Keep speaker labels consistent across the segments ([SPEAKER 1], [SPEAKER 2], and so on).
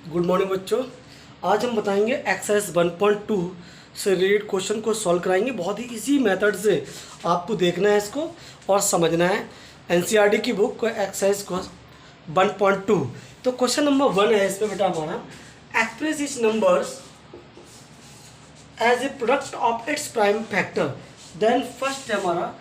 [SPEAKER 1] Good morning बच्चों। आज हम बताएंगे एक्सरसाइज 1.2 से रिलेटेड क्वेश्चन को सॉल्व कराएंगे। बहुत ही इजी मेथड से आपको देखना है इसको और समझना है। एनसीईआरटी की बुक को एक्सरसाइज को 1.2। तो क्वेश्चन नंबर 1 है इसमें बेटा हमारा, express each numbers as a product of its prime factor. Then first है हमारा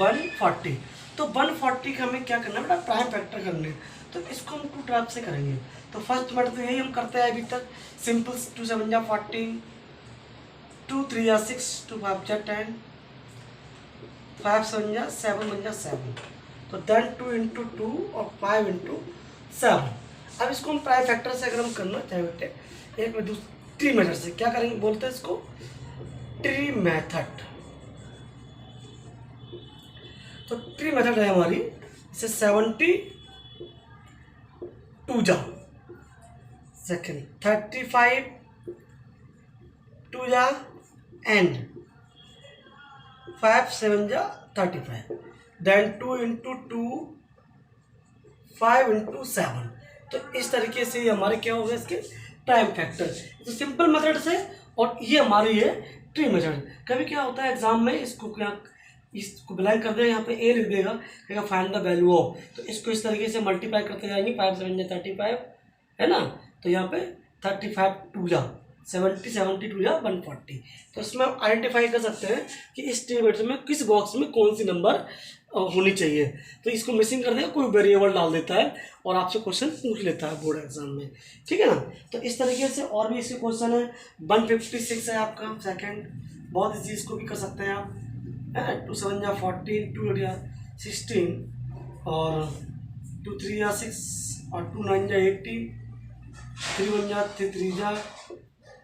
[SPEAKER 1] 140। तो 140 का हमें क्या करना है बेटा, प्राइम फैक्टर करने हैं। तो इसको हम टू टाइप से करेंगे। तो फर्स्ट मेथड तो यही हम करते हैं अभी तक, सिंपल 2 7 जा 14, 2 3 जा 6, 2 5 जा 10, 5 7 जा 7 1 जा 7। तो देन 2 इंटू 2 और 5 इंटू 7। अब इसको हम प्राइम फैक्टर से अगर हम करना चाहे बेटे, एक में ट्री मेथड से क्या करेंगे, बोलते हैं इसको ट्री मेथड। तो ट्री मेथड है हमारी, इसे 72 जा सेकेंड, 35 2 जा एंड 5 7 जा 35। Then 2 into 2 5 into 7। तो इस तरीके से हमारे क्या होगा, इसके टाइम फैक्टर। तो सिंपल मेथड से, और ये हमारी है ट्री मेथड। कभी क्या होता है एग्जाम में, इसको क्या, इसको ब्लैंक कर देगा, यहाँ पे ए लिख देगा, कहेगा फाइंड द वैल्यू ऑफ। तो इसको इस तरीके से मल्टीप्लाई करते जाएंगे, 5 7 जा 35 है ना। तो यहाँ पे 35 2 जा 70, 72 जा 140। तो इसमें हम आइडेंटिफाई कर सकते हैं कि इस ट्री मेथड में किस बॉक्स में कौन सी नंबर होनी चाहिए। तो इसको मिसिंग कर देगा, कोई वेरिएबल डाल देता है और आपसे क्वेश्चन पूछ लेता है बोर्ड एग्जाम में, ठीक है ना। तो इस तरीके से और भी इसके क्वेश्चन है। 156 है आपका सेकंड, बहुत इजी, इसको भी कर सकते हैं आप, है ना। 2 7 जा 14, 2 8 जा 16 और 2 3 जा 6 और 2 9 जा 80, 3 1 जा 3 जा,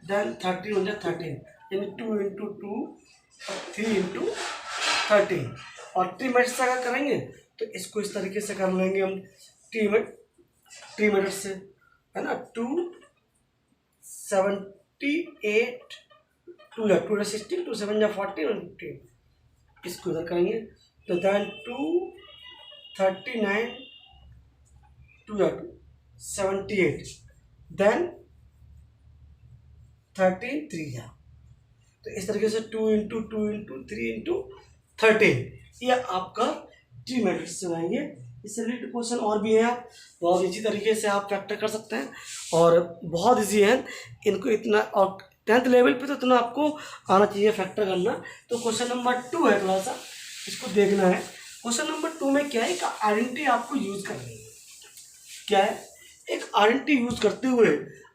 [SPEAKER 1] देन 30 1 जा 13, यानी 2 इंटू 2 और 3 इंटू 13। और ट्री मेथड से अगर करेंगे तो इसको इस तरीके से कर लेंगे हम, ट्री मेथड से, है ना। 2 78 2 जा 2 16, 2 7 जा 40 और 15, इसको इधर करेंगे। तो देन 2 39 2 जा 78, देन 13 3 जा। तो इस तरीके से 2 इंटू 2 इंटू 3 इंटू 13, ये आपका ट्री मेथड से बनाएंगे। इससे रिलेटेड क्वेश्चन और भी हैं, बहुत इसी तरीके से आप फैक्टर कर सकते हैं और बहुत इजी है इनको इतना। और 10th लेवल पे तो इतना आपको आना चाहिए फैक्टर करना। तो क्वेश्चन नंबर 2 है, थोड़ा सा इसको देखना है। क्वेश्चन नंबर 2 में क्या है, एक आइडेंटिटी आपको यूज करनी है। क्या है, एक आइडेंटिटी यूज करते हुए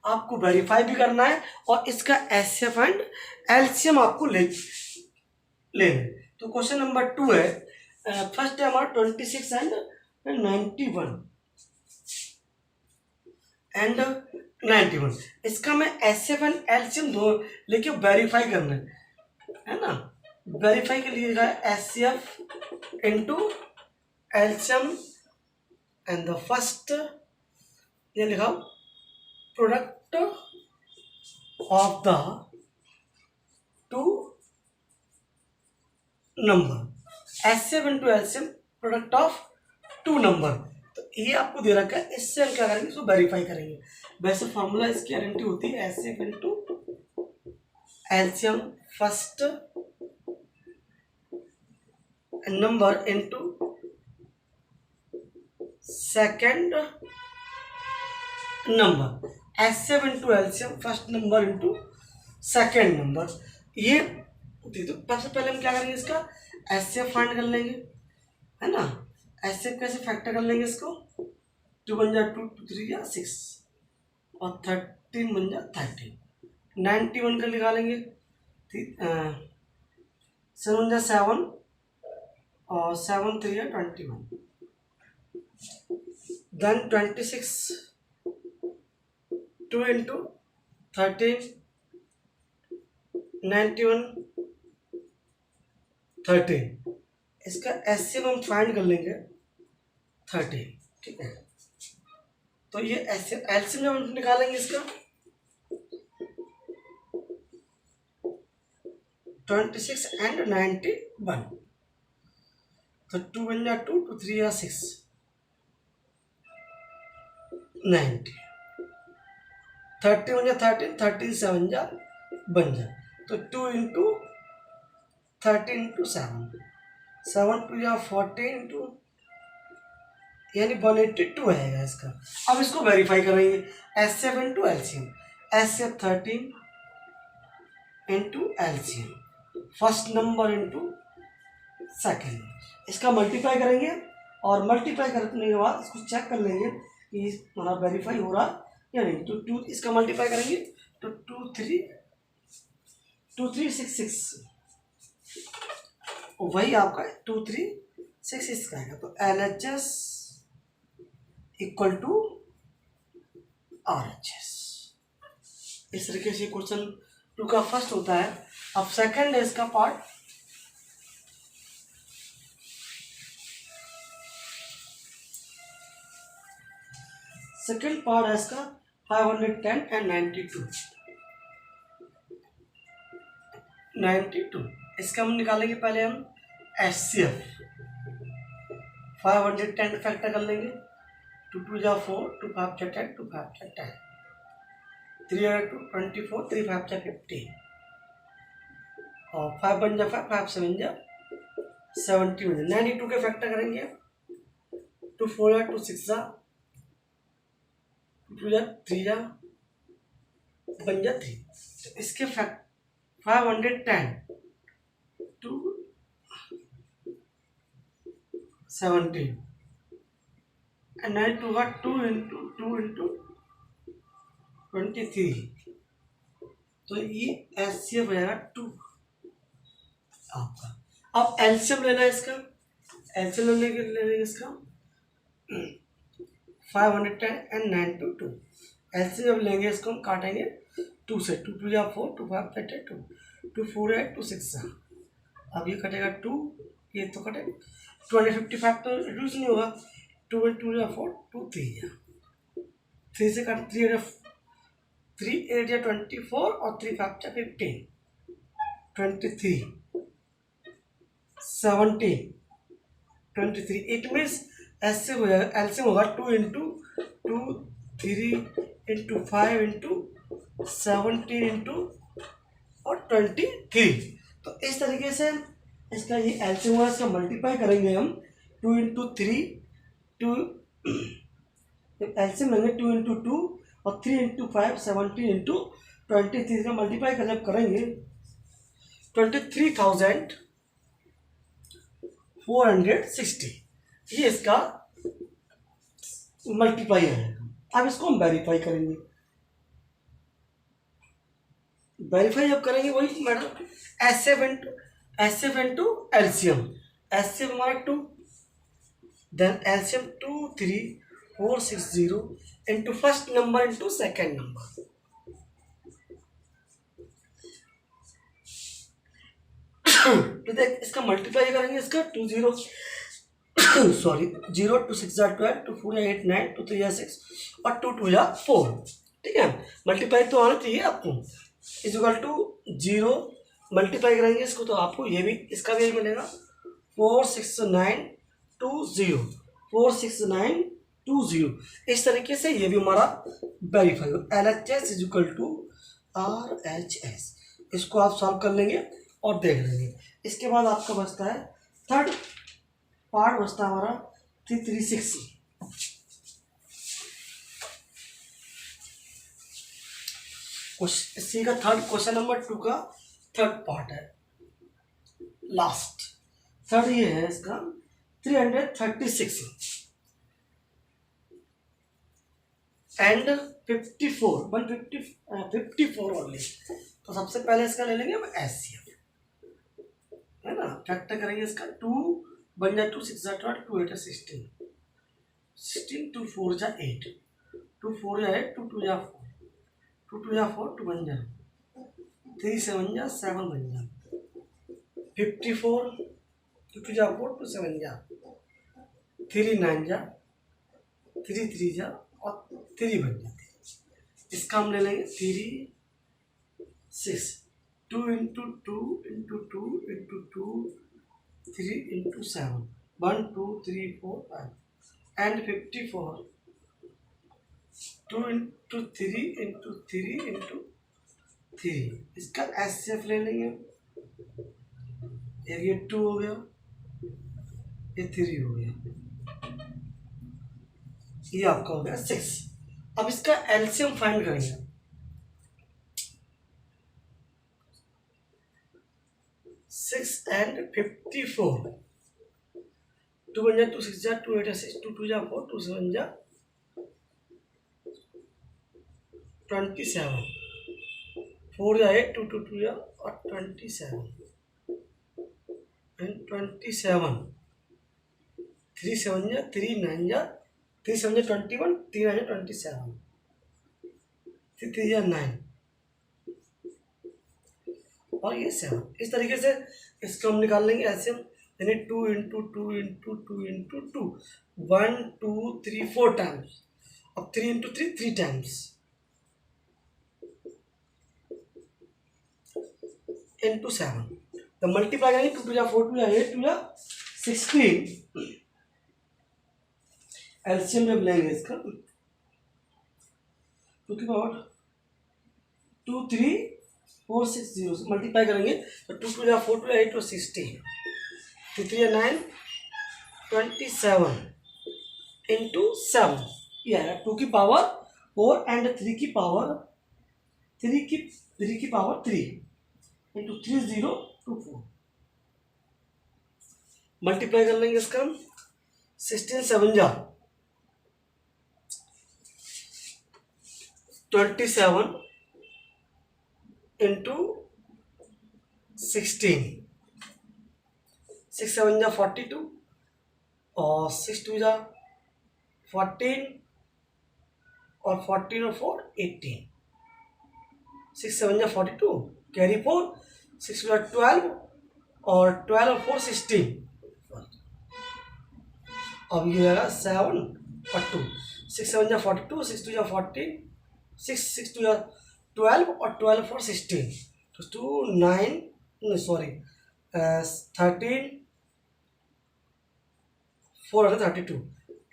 [SPEAKER 1] आपको वेरीफाई भी करना है और इसका एचसीएफ एंड एलसीएम आपको लेना। तो क्वेश्चन नंबर 2 है, फर्स्ट है हमारा 26 एंड 91। इसका मैं एचसीएफ एंड एलसीएम दो लेके वेरीफाई करना है ना। वेरीफाई के लिए HCF into LCM and the first, ये लिखा product of the two number, HCF into LCM product of 2 number. तो ये आपको दे रखा है, इससे हम क्या करेंगे, इसको वेरीफाई करेंगे। वैसे फॉर्मूला इसकी गारंटी होती है HCF into LCM first number into second number, HCF into LCM first number into second number. ये तो सबसे पहले हम क्या करेंगे, इसका एचसीएफ फाइंड कर लेंगे, है ना। एचसीएफ कैसे फैक्टर कर लेंगे इसको, 2 1 जा 2 2 3 जा 6 और 13 1 जा 13, 91 का निकालेंगे, 7 1 जा 7 और 7 3 जा 21, देन 26 2 इंटू 13 91 13, इसका एचसीएफ हम फाइंड कर लेंगे 13, ठीक है। तो ये एलसीएम जब हम निकालेंगे इसका 26 एंड 91, तो 2 1 जा 2 2 3 जा 6 90, 30 बन जा 13, 13 7 जा बन जा, तो 2 इंटू 13 इंटू 7, 7 टू या 14 इंटू, यानी 182 आएगा इसका। अब इसको वेरीफाई करेंगे, HCF into LCM, HCF 13 into LCM, first number into second, इसका मल्टीप्लाई करेंगे और मल्टीप्लाई करने के बाद इसको चेक कर लेंगे कि हमारा वेरीफाई हो रहा या नहीं। तो 2 इसका मल्टीप्लाई करेंगे तो 2366, वही आपका 2366 का आएगा। तो LHS इक्वल टू RHS। इस तरीके से क्वेश्चन 2 का फर्स्ट होता है। अब सेकंड है इसका पार्ट, सेकंड पार्ट है इसका 510 एंड 92। इसका हम निकालेंगे पहले हम HCF, 510 फैक्टर कर लेंगे, 2 2 जा 4, 2 5 जा 10, 2 5 जा 10, 3 2 24, 3 5 जा 50, और 5 बन जा 5, 5 7 जा 70 बन जा। 92 के फैक्टर करेंगे, 2 4 जा 2 6 जा 2 जा 3 जा बन जा 3। तो इसके फैक्ट 510 टू 17 and 92 का 2 इंटू 23, तो ये एचसीएफ हो जाएगा 2 आपका। अब एलसीएम लेना है इसका, एलसीएम लेने इसका 510 एंड 92, एलसीएम लेंगे इसको हम काटेंगे 2 से, 2 2 जा 4, 2 5 जा 2, 2 4 है 2 6 जा, अब ये कटेगा 2, ये तो कटेगा 255 तो रिड्यूस नहीं होगा, 2 2 जा 4, 2 3 जा 3 से कट 3 8 जा 24 और 3 5 जा 15, 23 17 23, इट मीन्स ऐसे हो जाएगा, एलसीएम होगा 2 इंटू 2 3 इंटू 5 इंटू 17 इंटू और 23। तो इस तरीके से इसका ये एलसीएम होगा, इसका मल्टीप्लाई करेंगे हम 2 इंटू 3, 2 एलसीएम लेंगे 2 इंटू 2 और 3 इंटू 5 17 इंटू 23 का मल्टीप्लाई कर जब करेंगे 23,460, ये इसका मल्टीप्लाई है। अब इसको हम वेरीफाई करेंगे, वेरीफाई जब करेंगे वही madam HCF into LCM, HCF हमारा 2, then LCM 23,460 into first number into second number. तो देख इसका मल्टीप्लाई करेंगे, इसका 2 0 सॉरी 0 2 6 जा 12, 2 4 जा 8 9, 2 3 जा 6 और 2 2 जा 4, ठीक है। मल्टीप्लाई तो आना चाहिए आपको, इज इक्वल टू 0 मल्टीप्लाई करेंगे इसको तो आपको ये भी इसका भी मिलेगा 46920, 46920। इस तरीके से ये भी हमारा वेरीफाई हो। LHS is equal to RHS, इसको आप सॉल्व कर लेंगे और देख लेंगे। इसके बाद आपका बचता है थर्ड पार्ट, बचता है हमारा 336। इसी का थर्ड क्वेश्चन नंबर 2 का थर्ड पार्ट है, लास्ट थर्ड ये है इसका 336 एंड 54 ओनली। तो सबसे पहले इसका ले लेंगे हम एचसीएफ, है ना, फैक्टर करेंगे इसका 2 बन जा 2 6 जा 12, 2 8 16, 16 2 4 जा 8, 2 4 जा 8, 2 2 जा 4, 2 2 जा 4, 2 बन जा 3 7 जा 7 बन जा 54, 2 2 जा 4, 2 7 जा 3 9 जा 3 3 जा और 3 बन जाती है। इसका हम ले लेंगे 3 6, 2 into 2 into 2 into 2 3 into 7, 1 2 3 4 5 and 54, 2 × 3 × 3 इसका एचसीएफ ले लेंगे। ये 2 हो गया, ये 3 हो गया, ये आपका हो गया 6। अब इसका एलसीएम फाइंड करेंगे। 6 and 54, 2 बन जा 2 6 जा 2 8 6 2 2 जा 4 2 7 जा 27, 4 जा 8 2 2 2 जा और 27 and 27, 3 7 जा 3 9 जा 3 7 जा 21, 3 9 जा 27, 3 जा 9 और ये 7। इस तरीके से इसको हम निकाल लेंगे एलसीएम, यानी 2 × 2 × 2 × 2 1 2 3 4 टाइम्स। अब 3 × 3 3 टाइम्स into 7, तो मल्टीप्लाई करेंगे 2 2 जा 4 2 जा 8 2 जा 16। एलसीएम जब लेंगे इसका 2 की पावर 2 3 4 6 0 से मल्टीप्लाई करेंगे तो 2 2 जा 4 2 जा 8 और 16, 2 3 जा 9 27 into 7, ये आएगा 2 की पावर 4 and 3 की पावर 3 into 3 0 2 4। मल्टीप्लाई कर लेंगे इसका 16 7 जा 27 into 16, 6 7 जा 42 और 6 2 जा 14 और 14 और 4 18, 6 7 जा 42 कैरी 4, 6 2 जा 12 और 12 और 4 16। अब ये आएगा 7 और 2, 6 7 जा 42, 6 2 जा 14, 6 2 जा 12 और 12 4 16, तो 2 9 13 432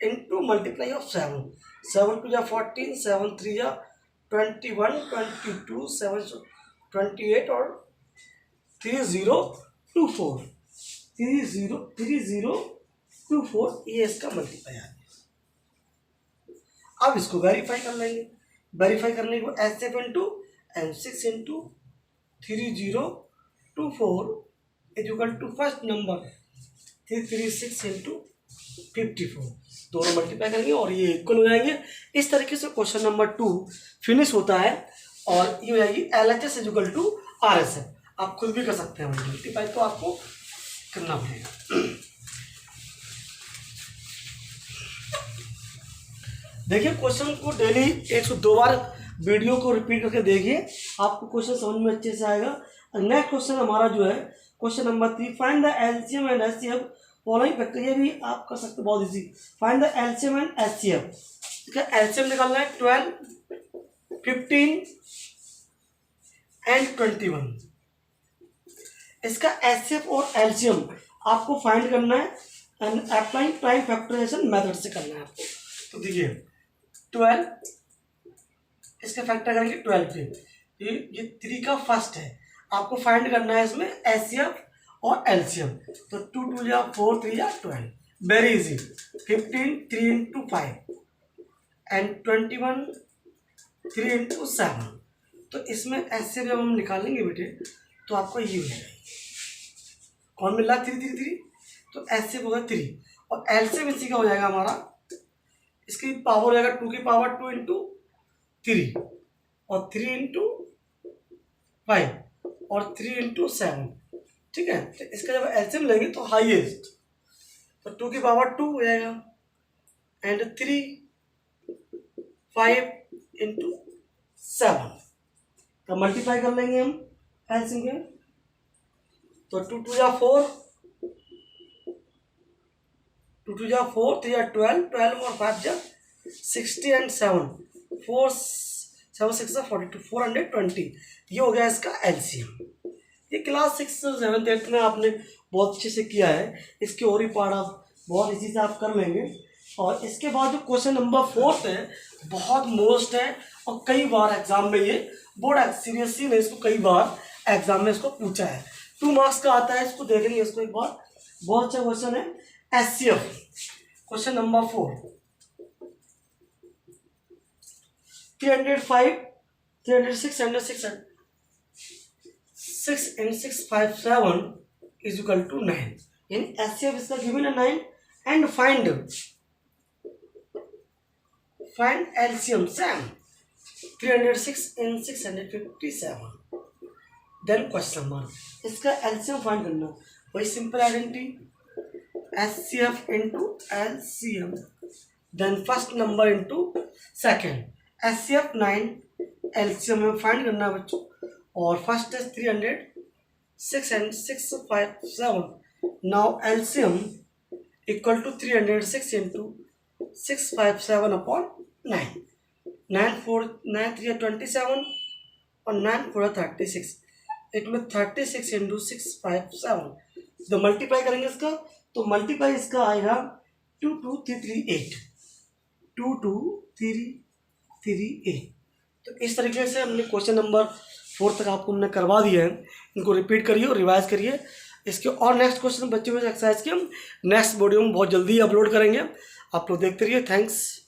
[SPEAKER 1] into multiply of 7 2 जा 14, 7 3 जा 21 22 7 28 और 3024 ये इसका मल्टीप्लाई आ गया। अब इसको वेरीफाई कर लेंगे। वेरीफाई करने को HCF into M6 into 3024 equal to first number 336 into 54, दोनों मल्टीप्लाई करेंगे और ये इक्वल हो जाएंगे। इस तरीके से क्वेश्चन नंबर 2 फिनिश होता है और ये हो जाएगी LHS इक्वल टू RSF। आप खुद भी कर सकते हैं, मल्टीप्लाई तो आपको करना पड़ेगा। देखिए क्वेश्चन को डेली 102 बार वीडियो को रिपीट करके देखिए, आपको क्वेश्चन समझ में अच्छे से आएगा। नेक्स्ट क्वेश्चन हमारा जो है question number 3, find the LCM and HCF following factor. ये भी आप कर सकते हो, बहुत easy. Find the LCM and HCF. इसका एलसीएम निकालना है 12 15 एंड 21। इसका एचसीएफ और एलसीएम आपको फाइंड करना है and applying prime factorization method से करना है आपको। तो देखिए 12 इसका फैक्टर करेंगे 12 पे, ये 3 का फर्स्ट है, आपको फाइंड करना है इसमें एचसीएफ और एलसीएम। तो 2 2 या 4 3 या 12, very easy. 15 3 into 5 and 21 3 into 7। तो इसमें एचसीएफ जब हम निकालेंगे बेटे तो आपको ये हो जाएगा, कौन मिल रहा है 3 3 3, तो एचसीएफ होगा 3 और एलसीएम इसी का हो जाएगा हमारा, इसकी पावर हो जाएगा 2 की पावर 2 into 3 और 3 into 5 और 3 into 7। ठीक है, तो इसका जब एलसीएम लेंगे तो हाईएस्ट, तो 2 की पावर 2 हो जाएगा एंड 3 5 into 7। तो मल्टीप्लाई कर लेंगे हम एलसीएम के, तो 2 2 जा 4 2 2 जा 4 3 जा 12 12 और 5 जा 60 एंड 7 4 7 6 जा 42 420। ये हो गया इसका एलसीएम। ये क्लास 6 7 8 में आपने बहुत अच्छे से किया है, इसके और ही पार्ट आप बहुत इजी से आप कर लेंगे और इसके बाद जो क्वेश्चन नंबर 4 है बहुत मोस्ट है और कई बार एग्जाम में ये बोर्ड सीरियसली ने इसको कई बार एग्जाम में इसको पूछा है। 2 मार्क्स का आता है, इसको देखेंगे इसको एक बार। बहुत अच्छा क्वेश्चन है HCF, question number 4। 305, 306 and 6 and 657 is equal to 9. In HCF is given a 9 and find LCM same 306 and 657. Then question mark, इसका LCM फाइंड करना, वही simple identity HCF into LCM, then first number into second HCF 9 LCM में find करना है बच्चों। और first है 306 and 657। Now LCM equal to 306 into 657 upon 9। 9 3 27 और 9 4 36। इसमें 36 into 657 तो मल्टीप्लाई करेंगे इसका, तो मल्टीप्लाई इसका आएगा 22338। 22338। तो इस तरीके से हमने क्वेश्चन नंबर 4 तक आपको हमने करवा दिया है। इनको रिपीट करिए और रिवाइज करिए। इसके और नेक्स्ट क्वेश्चन बच्चे में एक्सरसाइज के हम नेक्स्ट वीडियो में बहुत जल्दी अपलोड करेंगे। आप लोग देखते रहिए। थैंक्स।